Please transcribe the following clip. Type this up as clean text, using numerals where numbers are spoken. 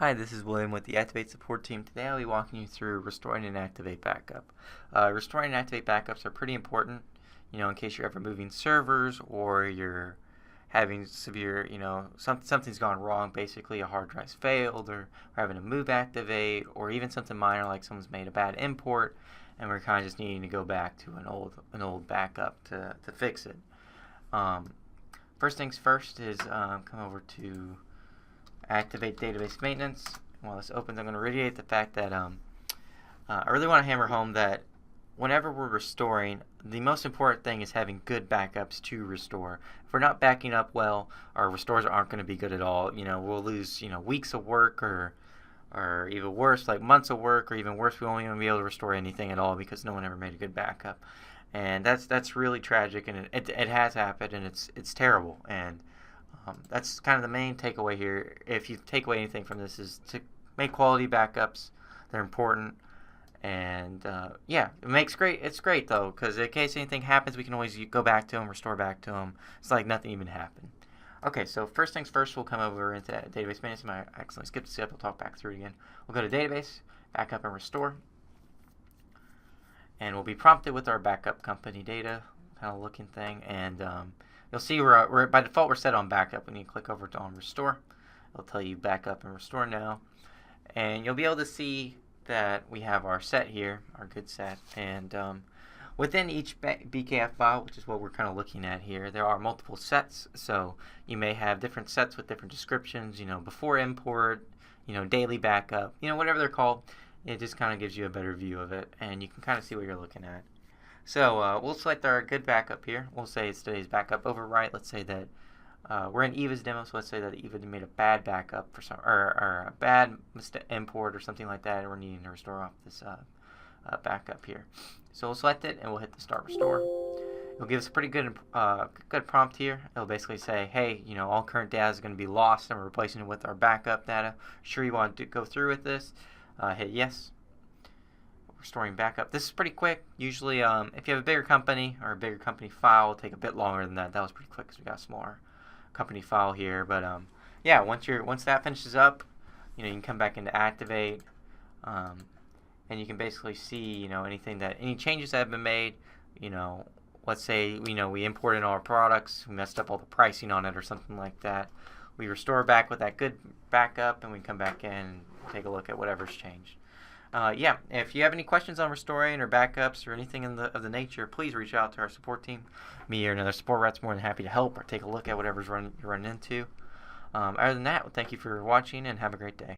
Hi, this is William with the Acctivate support team. Today I'll be walking you through restoring an Acctivate backup. Restoring and Acctivate backups are pretty important, in case you're ever moving servers or you're having severe, something's gone wrong, basically a hard drive's failed or we're having to move Acctivate, or even something minor like someone's made a bad import and we're kind of just needing to go back to an old backup to fix it. First things first is come over to Activate database maintenance. While this opens, I'm going to reiterate the fact that I really want to hammer home that whenever we're restoring, the most important thing is having good backups to restore. If we're not backing up well, our restores aren't going to be good at all. We'll lose weeks of work, or even worse, like months of work, or even worse, we won't even be able to restore anything at all because no one ever made a good backup. And that's really tragic, and it has happened, and it's terrible. And that's kind of the main takeaway here. If you take away anything from this, is to make quality backups. They're important, and yeah, it's great though, because in case anything happens, we can always go back to them, restore back to them. It's like nothing even happened. Okay, so first things first, we'll come over into database maintenance. I accidentally skipped a step. We'll talk back through it again. We'll go to database, backup and restore, and we'll be prompted with our backup company data kind of looking thing, and you'll see we're by default we're set on backup. When you click over on restore, it'll tell you backup and restore now, and you'll be able to see that we have our set here, our good set, and within each BKF file, which is what we're kind of looking at here, there are multiple sets. So you may have different sets with different descriptions, before import, daily backup, whatever they're called. It just kind of gives you a better view of it, and you can kind of see what you're looking at. So we'll select our good backup here. We'll say it's today's backup overwrite. Let's say that we're in Eva's demo, so let's say that Eva made a bad backup for some, or a bad import or something like that, and we're needing to restore off this backup here. So we'll select it, and we'll hit the start restore. It'll give us a pretty good prompt here. It'll basically say, hey, all current data is going to be lost, and we're replacing it with our backup data. Sure you want to go through with this? Hit yes. Restoring backup. This is pretty quick. Usually, if you have a bigger company or a bigger company file, it'll take a bit longer than that. That was pretty quick because we got a smaller company file here. But yeah, once that finishes up, you can come back into Activate, and you can basically see any changes that have been made. Let's say we imported all our products, we messed up all the pricing on it or something like that. We restore back with that good backup, and we come back in and take a look at whatever's changed. Yeah, if you have any questions on restoring or backups or anything of the nature, please reach out to our support team. Me or another support rep's more than happy to help or take a look at whatever's you're running into. Other than that, thank you for watching and have a great day.